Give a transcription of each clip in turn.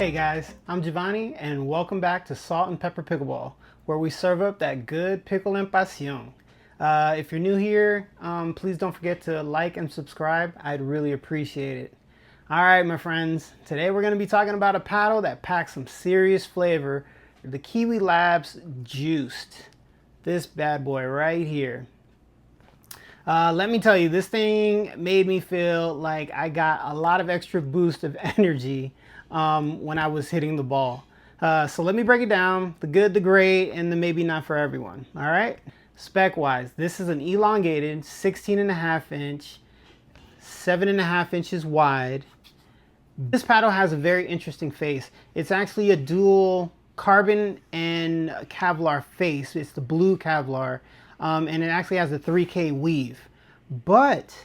Hey guys, I'm Giovanni and welcome back to Salt and Pepper Pickleball, where we serve up that good pickle and pasión. If you're new here, please don't forget to like and subscribe. I'd really appreciate it. All right, my friends, today we're going to be talking about a paddle that packs some serious flavor, the KiwiLabs Juiced. This bad boy right here. Let me tell you, this thing made me feel like I got a lot of extra boost of energy when I was hitting the ball. So let me break it down, the good, the great, and the maybe not for everyone. All right. Spec wise, this is an elongated 16.5 inch, 7.5 inches wide. This paddle has a very interesting face. It's actually a dual carbon and Kevlar face. It's the blue Kevlar, and it actually has a 3K weave. But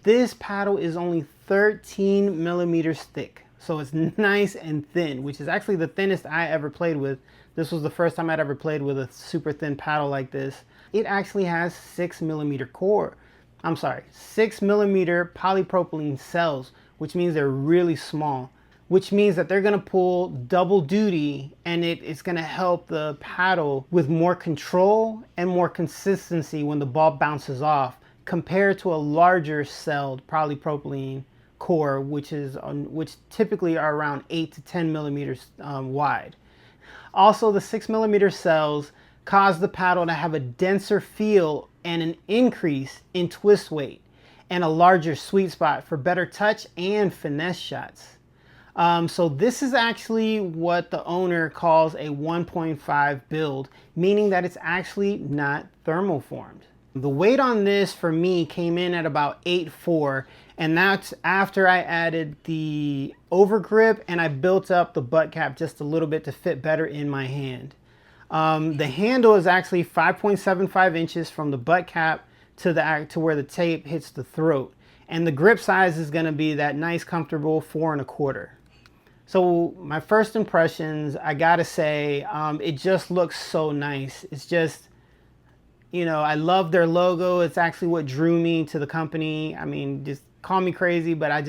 this paddle is only 13 millimeters thick. So it's nice and thin, which is actually the thinnest I ever played with. This was the first time I'd ever played with a super thin paddle like this. It actually has 6 millimeter polypropylene cells, which means they're really small, which means that they're gonna pull double duty, and it's gonna help the paddle with more control and more consistency when the ball bounces off, compared to a larger celled polypropylene core, which typically are around 8 to 10 millimeters wide. Also, the 6 millimeter cells cause the paddle to have a denser feel and an increase in twist weight and a larger sweet spot for better touch and finesse shots. So this is actually what the owner calls a 1.5 build, meaning that it's actually not thermoformed. The weight on this for me came in at about 8.4, and that's after I added the overgrip and I built up the butt cap just a little bit to fit better in my hand. The handle is actually 5.75 inches from the butt cap to where the tape hits the throat, and the grip size is going to be that nice comfortable 4.25. So my first impressions, I gotta say, it just looks so nice. It's just, you know, I love their logo. It's actually what drew me to the company. I mean, just call me crazy, but I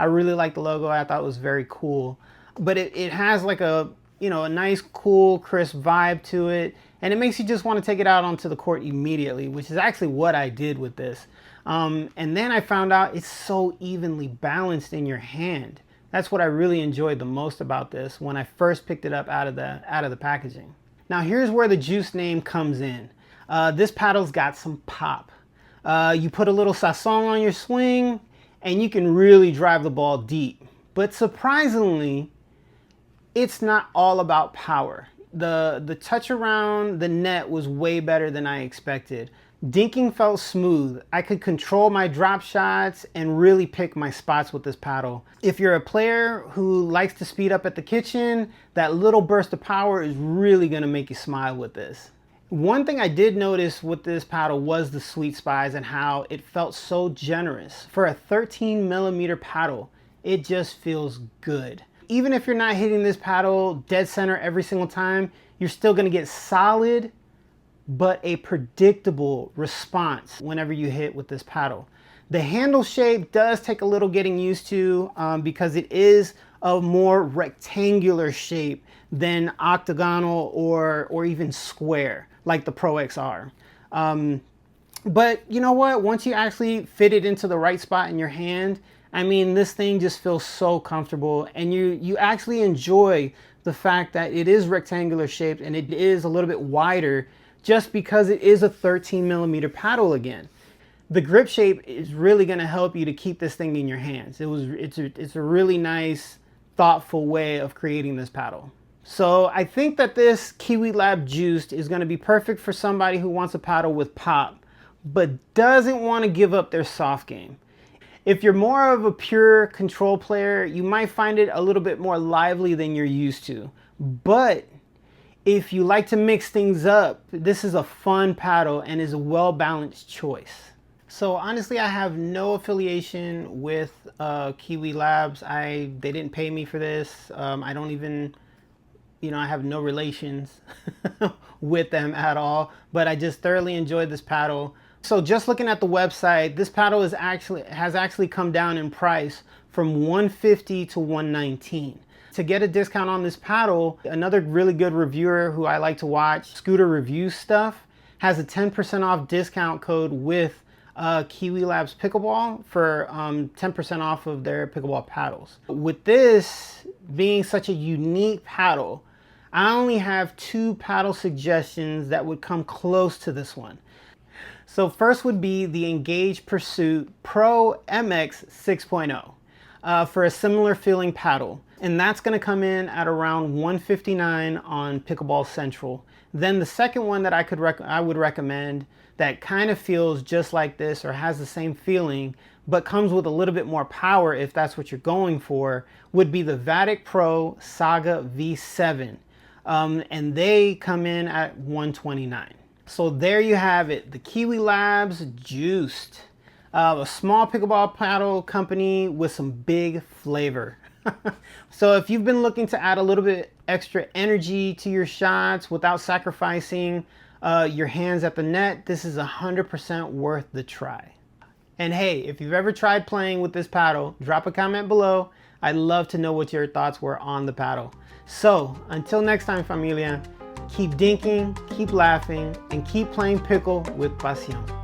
really like the logo. I thought it was very cool. But it has like a, you know, a nice, cool, crisp vibe to it. And it makes you just want to take it out onto the court immediately, which is actually what I did with this. And then I found out it's so evenly balanced in your hand. That's what I really enjoyed the most about this when I first picked it up out of the packaging. Now here's where the Juice name comes in. This paddle's got some pop. You put a little sazon on your swing and you can really drive the ball deep. But surprisingly, it's not all about power. The touch around the net was way better than I expected. Dinking felt smooth. I could control my drop shots and really pick my spots with this paddle. If you're a player who likes to speed up at the kitchen, that little burst of power is really gonna make you smile with this. One thing I did notice with this paddle was the sweet spots and how it felt so generous. For a 13 millimeter paddle, it just feels good. Even if you're not hitting this paddle dead center every single time, you're still gonna get solid, but a predictable response whenever you hit with this paddle. The handle shape does take a little getting used to because it is a more rectangular shape than octagonal or even square, like the Pro XR. But you know what? Once you actually fit it into the right spot in your hand, I mean, this thing just feels so comfortable, and you actually enjoy the fact that it is rectangular shaped and it is a little bit wider just because it is a 13 millimeter paddle again. The grip shape is really going to help you to keep this thing in your hands. It's a really nice, thoughtful way of creating this paddle. So I think that this KiwiLabs Juiced is going to be perfect for somebody who wants a paddle with pop, but doesn't want to give up their soft game. If you're more of a pure control player, you might find it a little bit more lively than you're used to. But if you like to mix things up, this is a fun paddle and is a well-balanced choice. So honestly, I have no affiliation with KiwiLabs. They didn't pay me for this. I don't even, you know, I have no relations with them at all, but I just thoroughly enjoyed this paddle. So just looking at the website, this paddle has actually come down in price from $150 to $119. To get a discount on this paddle, another really good reviewer who I like to watch, Scooter Review Stuff, has a 10% off discount code with KiwiLabs Pickleball for 10% off of their pickleball paddles. With this being such a unique paddle, I only have 2 paddle suggestions that would come close to this one. So first would be the Engage Pursuit Pro MX 6.0 for a similar feeling paddle. And that's going to come in at around $159 on Pickleball Central. Then the second one that I would recommend that kind of feels just like this or has the same feeling, but comes with a little bit more power if that's what you're going for, would be the Vatic Pro Saga V7. And they come in at $129. So there you have it, the KiwiLabs Juiced. A small pickleball paddle company with some big flavor. So if you've been looking to add a little bit extra energy to your shots without sacrificing your hands at the net, this is 100% worth the try. And hey, if you've ever tried playing with this paddle, drop a comment below. I'd love to know what your thoughts were on the paddle. So until next time, familia, keep dinking, keep laughing, and keep playing pickle with pasión.